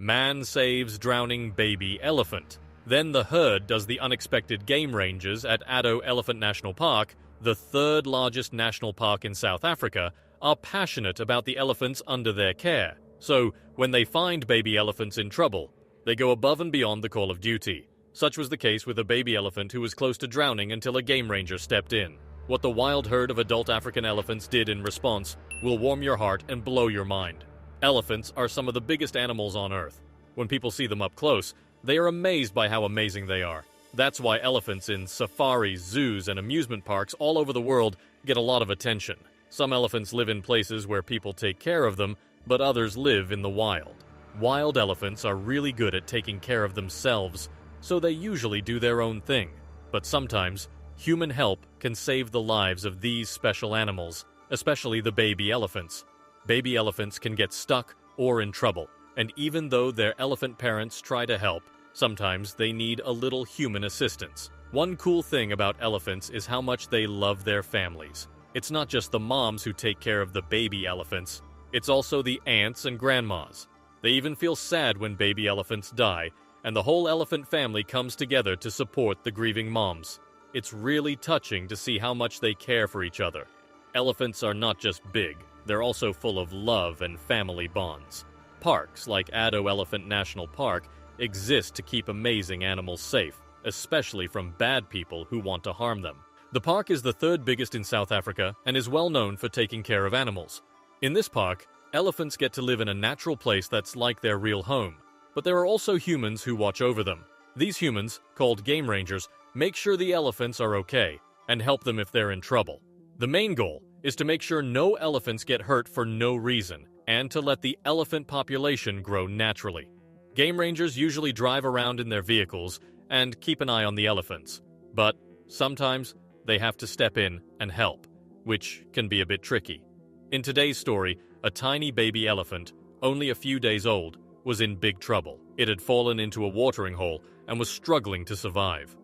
Man saves drowning baby elephant. Then the herd does the unexpected. Game rangers at Addo Elephant National Park, the third largest national park in South Africa, are passionate about the elephants under their care. So, when they find baby elephants in trouble, they go above and beyond the call of duty. Such was the case with a baby elephant who was close to drowning until a game ranger stepped in. What the wild herd of adult African elephants did in response will warm your heart and blow your mind. Elephants are some of the biggest animals on Earth. When people see them up close, they are amazed by how amazing they are. That's why elephants in safaris, zoos, and amusement parks all over the world get a lot of attention. Some elephants live in places where people take care of them, but others live in the wild. Wild elephants are really good at taking care of themselves, so they usually do their own thing. But sometimes, human help can save the lives of these special animals, especially the baby elephants. Baby elephants can get stuck or in trouble, and even though their elephant parents try to help, sometimes they need a little human assistance. One cool thing about elephants is how much they love their families. It's not just the moms who take care of the baby elephants, it's also the aunts and grandmas. They even feel sad when baby elephants die, and the whole elephant family comes together to support the grieving moms. It's really touching to see how much they care for each other. Elephants are not just big, they're also full of love and family bonds. Parks like Addo Elephant National Park exist to keep amazing animals safe, especially from bad people who want to harm them. The park is the third biggest in South Africa and is well known for taking care of animals. In this park, elephants get to live in a natural place that's like their real home. But there are also humans who watch over them. These humans, called game rangers, make sure the elephants are okay and help them if they're in trouble. The main goal is to make sure no elephants get hurt for no reason and to let the elephant population grow naturally. Game rangers usually drive around in their vehicles and keep an eye on the elephants. But sometimes they have to step in and help, which can be a bit tricky. In today's story, a tiny baby elephant, only a few days old, was in big trouble. It had fallen into a watering hole and was struggling to survive.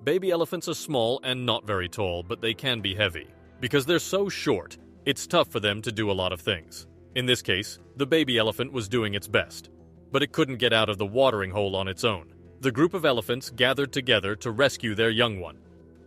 Baby elephants are small and not very tall, but they can be heavy. Because they're so short, it's tough for them to do a lot of things. In this case, the baby elephant was doing its best, but it couldn't get out of the watering hole on its own. The group of elephants gathered together to rescue their young one,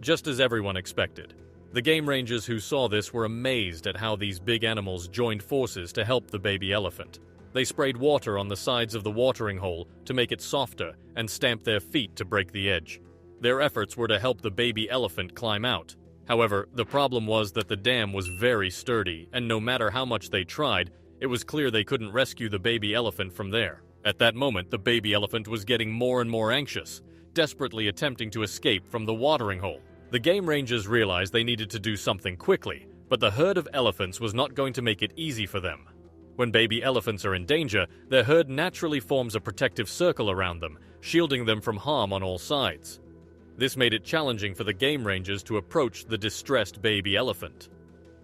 just as everyone expected. The game rangers who saw this were amazed at how these big animals joined forces to help the baby elephant. They sprayed water on the sides of the watering hole to make it softer and stamped their feet to break the edge. Their efforts were to help the baby elephant climb out. However, the problem was that the dam was very sturdy, and no matter how much they tried, it was clear they couldn't rescue the baby elephant from there. At that moment, the baby elephant was getting more and more anxious, desperately attempting to escape from the watering hole. The game rangers realized they needed to do something quickly, but the herd of elephants was not going to make it easy for them. When baby elephants are in danger, their herd naturally forms a protective circle around them, shielding them from harm on all sides. This made it challenging for the game rangers to approach the distressed baby elephant.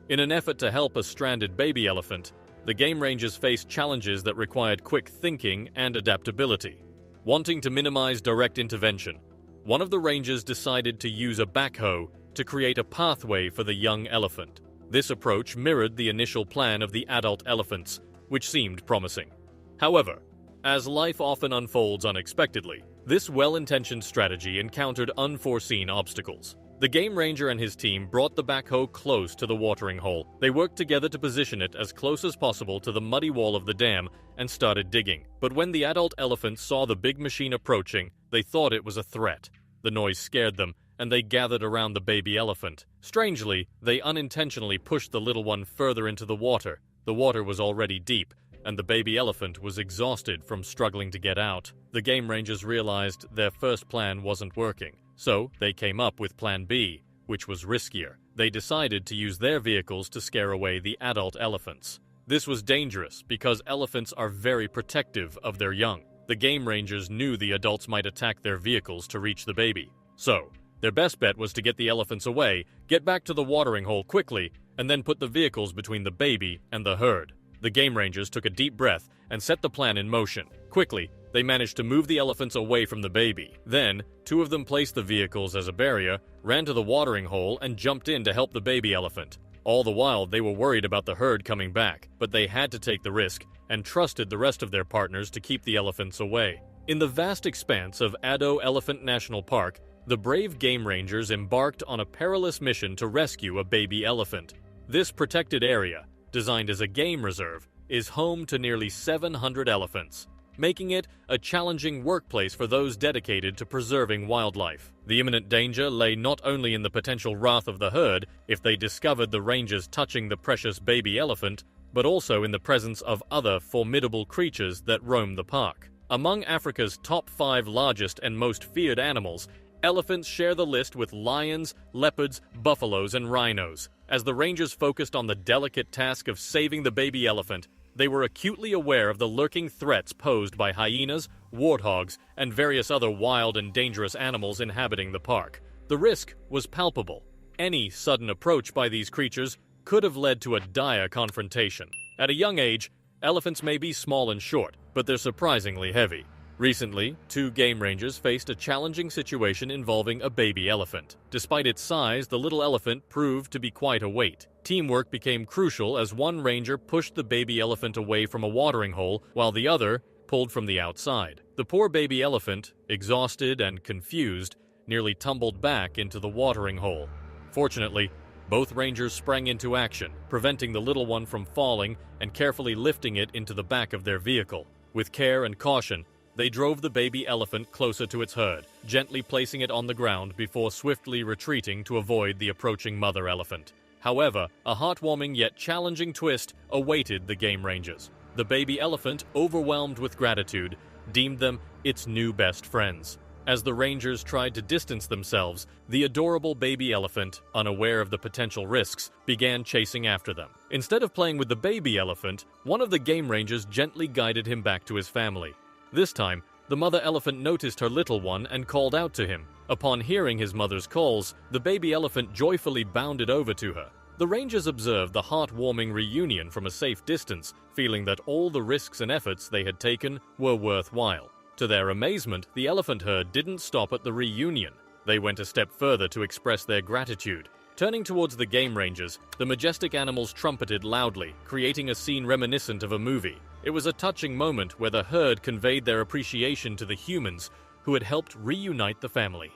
In an effort to help a stranded baby elephant, the game rangers faced challenges that required quick thinking and adaptability. Wanting to minimize direct intervention, one of the rangers decided to use a backhoe to create a pathway for the young elephant. This approach mirrored the initial plan of the adult elephants, which seemed promising. However, as life often unfolds unexpectedly, this well-intentioned strategy encountered unforeseen obstacles. The game ranger and his team brought the backhoe close to the watering hole. They worked together to position it as close as possible to the muddy wall of the dam and started digging. But when the adult elephants saw the big machine approaching, they thought it was a threat. The noise scared them, and they gathered around the baby elephant. Strangely, they unintentionally pushed the little one further into the water. The water was already deep, and the baby elephant was exhausted from struggling to get out. The game rangers realized their first plan wasn't working, so they came up with Plan B, which was riskier. They decided to use their vehicles to scare away the adult elephants. This was dangerous because elephants are very protective of their young. The game rangers knew the adults might attack their vehicles to reach the baby. So, their best bet was to get the elephants away, get back to the watering hole quickly, and then put the vehicles between the baby and the herd. The game rangers took a deep breath and set the plan in motion. Quickly, they managed to move the elephants away from the baby. Then, two of them placed the vehicles as a barrier, ran to the watering hole, and jumped in to help the baby elephant. All the while, they were worried about the herd coming back, but they had to take the risk and trusted the rest of their partners to keep the elephants away. In the vast expanse of Addo Elephant National Park, the brave game rangers embarked on a perilous mission to rescue a baby elephant. This protected area, designed as a game reserve, is home to nearly 700 elephants, making it a challenging workplace for those dedicated to preserving wildlife. The imminent danger lay not only in the potential wrath of the herd if they discovered the rangers touching the precious baby elephant, but also in the presence of other formidable creatures that roam the park. Among Africa's top 5 largest and most feared animals, elephants share the list with lions, leopards, buffaloes, and rhinos. As the rangers focused on the delicate task of saving the baby elephant, they were acutely aware of the lurking threats posed by hyenas, warthogs, and various other wild and dangerous animals inhabiting the park. The risk was palpable. Any sudden approach by these creatures could have led to a dire confrontation. At a young age, elephants may be small and short, but they're surprisingly heavy. Recently, 2 game rangers faced a challenging situation involving a baby elephant. Despite its size, the little elephant proved to be quite a weight. Teamwork became crucial as one ranger pushed the baby elephant away from a watering hole while the other pulled from the outside. The poor baby elephant, exhausted and confused, nearly tumbled back into the watering hole. Fortunately, both rangers sprang into action, preventing the little one from falling and carefully lifting it into the back of their vehicle. With care and caution, they drove the baby elephant closer to its herd, gently placing it on the ground before swiftly retreating to avoid the approaching mother elephant. However, a heartwarming yet challenging twist awaited the game rangers. The baby elephant, overwhelmed with gratitude, deemed them its new best friends. As the rangers tried to distance themselves, the adorable baby elephant, unaware of the potential risks, began chasing after them. Instead of playing with the baby elephant, one of the game rangers gently guided him back to his family. This time, the mother elephant noticed her little one and called out to him. Upon hearing his mother's calls, the baby elephant joyfully bounded over to her. The rangers observed the heartwarming reunion from a safe distance, feeling that all the risks and efforts they had taken were worthwhile. To their amazement, the elephant herd didn't stop at the reunion. They went a step further to express their gratitude. Turning towards the game rangers, the majestic animals trumpeted loudly, creating a scene reminiscent of a movie. It was a touching moment where the herd conveyed their appreciation to the humans who had helped reunite the family.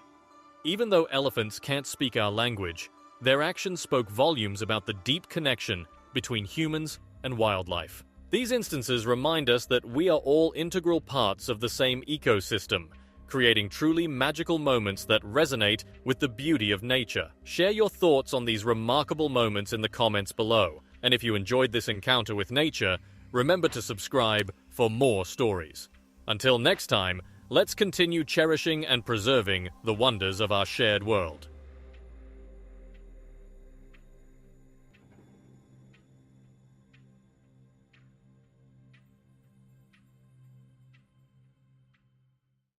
Even though elephants can't speak our language, their actions spoke volumes about the deep connection between humans and wildlife. These instances remind us that we are all integral parts of the same ecosystem, creating truly magical moments that resonate with the beauty of nature. Share your thoughts on these remarkable moments in the comments below. And if you enjoyed this encounter with nature, remember to subscribe for more stories. Until next time, let's continue cherishing and preserving the wonders of our shared world.